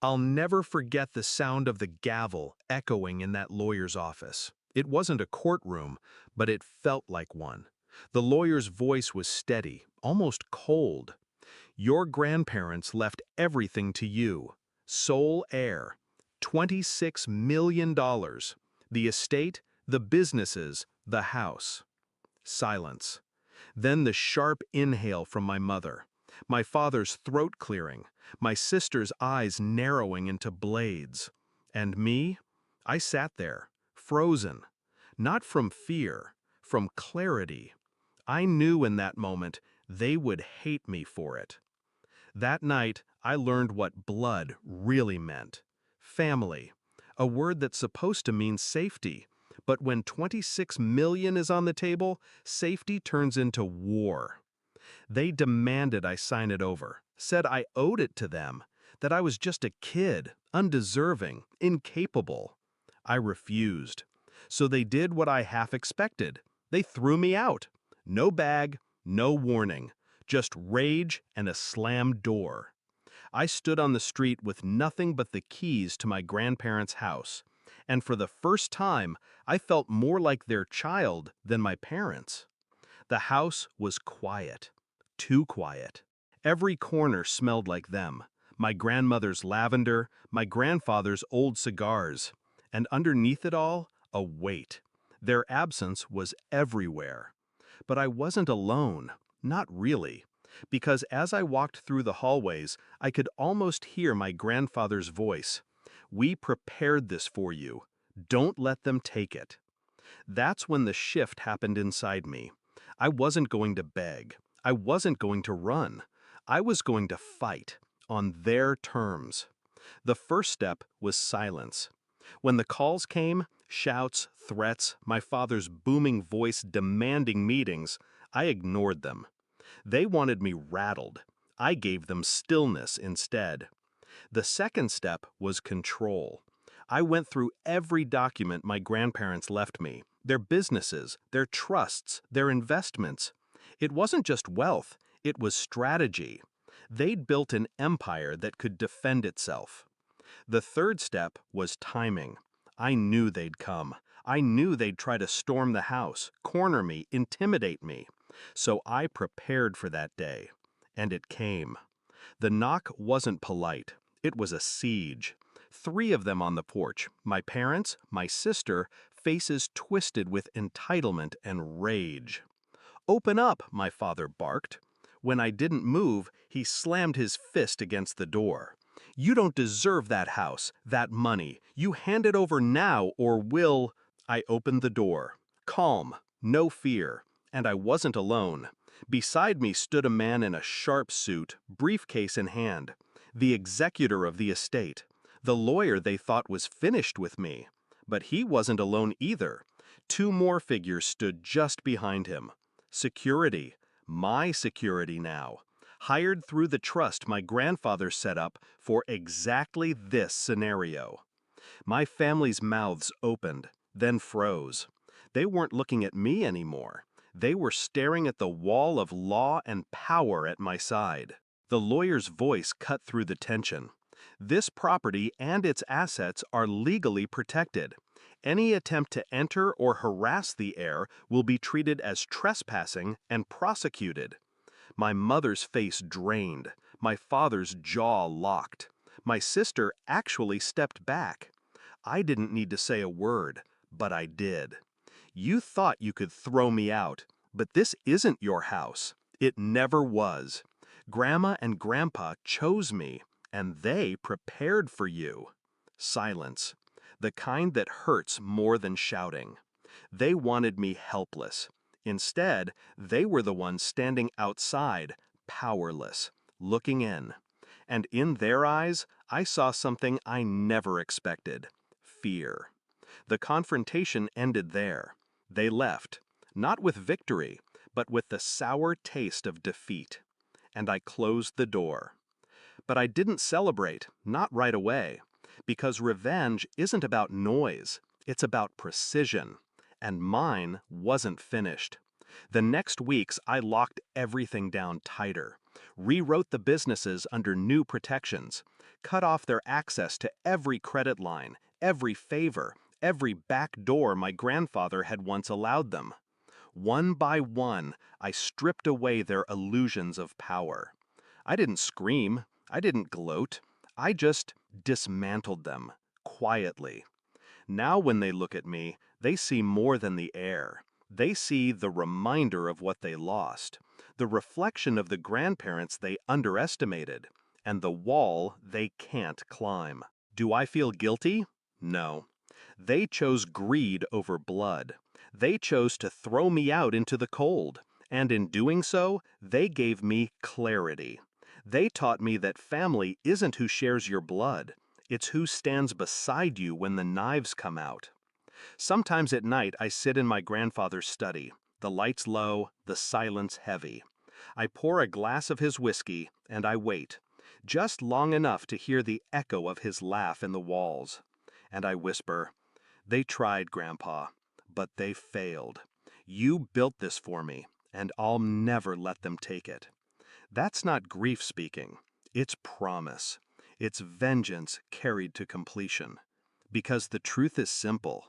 I'll never forget the sound of the gavel echoing in that lawyer's office. It wasn't a courtroom, but it felt like one. The lawyer's voice was steady, almost cold. Your grandparents left everything to you. Sole heir. $26 million. The estate, the businesses, the house. Silence. Then the sharp inhale from my mother. My father's throat clearing, my sister's eyes narrowing into blades. And me? I sat there, frozen. Not from fear, from clarity. I knew in that moment they would hate me for it. That night, I learned what blood really meant. Family. A word that's supposed to mean safety. But when 26 million is on the table, safety turns into war. They demanded I sign it over, said I owed it to them, that I was just a kid, undeserving, incapable. I refused. So they did what I half expected. They threw me out. No bag, no warning, just rage and a slammed door. I stood on the street with nothing but the keys to my grandparents' house, and for the first time, I felt more like their child than my parents. The house was quiet. Too quiet. Every corner smelled like them. My grandmother's lavender, my grandfather's old cigars. And underneath it all, a weight. Their absence was everywhere. But I wasn't alone. Not really. Because as I walked through the hallways, I could almost hear my grandfather's voice. "We prepared this for you. Don't let them take it." That's when the shift happened inside me. I wasn't going to beg. I wasn't going to run. I was going to fight, on their terms. The first step was silence. When the calls came, shouts, threats, my father's booming voice demanding meetings, I ignored them. They wanted me rattled. I gave them stillness instead. The second step was control. I went through every document my grandparents left me, their businesses, their trusts, their investments. It wasn't just wealth, it was strategy. They'd built an empire that could defend itself. The third step was timing. I knew they'd come. I knew they'd try to storm the house, corner me, intimidate me. So I prepared for that day. And it came. The knock wasn't polite. It was a siege. 3 of them on the porch, my parents, my sister, faces twisted with entitlement and rage. "Open up," my father barked. When I didn't move, he slammed his fist against the door. "You don't deserve that house, that money. You hand it over now or we'll—" I opened the door. Calm, no fear. And I wasn't alone. Beside me stood a man in a sharp suit, briefcase in hand. The executor of the estate. The lawyer they thought was finished with me. But he wasn't alone either. 2 more figures stood just behind him. Security. My security now. Hired through the trust my grandfather set up for exactly this scenario. My family's mouths opened, then froze. They weren't looking at me anymore. They were staring at the wall of law and power at my side. The lawyer's voice cut through the tension. This property and its assets are legally protected. Any attempt to enter or harass the heir will be treated as trespassing and prosecuted. My mother's face drained. My father's jaw locked. My sister actually stepped back. I didn't need to say a word, but I did. "You thought you could throw me out, but this isn't your house. It never was. Grandma and Grandpa chose me, and they prepared for you." Silence. The kind that hurts more than shouting. They wanted me helpless. Instead, they were the ones standing outside, powerless, looking in. And in their eyes, I saw something I never expected: fear. The confrontation ended there. They left, not with victory, but with the sour taste of defeat. And I closed the door. But I didn't celebrate, not right away, because revenge isn't about noise, it's about precision. And mine wasn't finished. The next weeks, I locked everything down tighter. rewrote the businesses under new protections, cut off their access to every credit line, every favor, every back door my grandfather had once allowed them. One by one, I stripped away their illusions of power. I didn't scream, I didn't gloat, I just dismantled them, quietly. Now when they look at me, they see more than the heir. They see the reminder of what they lost, the reflection of the grandparents they underestimated, and the wall they can't climb. Do I feel guilty? No. They chose greed over blood. They chose to throw me out into the cold, and in doing so, they gave me clarity. They taught me that family isn't who shares your blood, it's who stands beside you when the knives come out. Sometimes at night I sit in my grandfather's study, the lights low, the silence heavy. I pour a glass of his whiskey, and I wait, just long enough to hear the echo of his laugh in the walls. And I whisper, "They tried, Grandpa, but they failed. You built this for me, and I'll never let them take it." That's not grief speaking. It's promise. It's vengeance carried to completion. Because the truth is simple.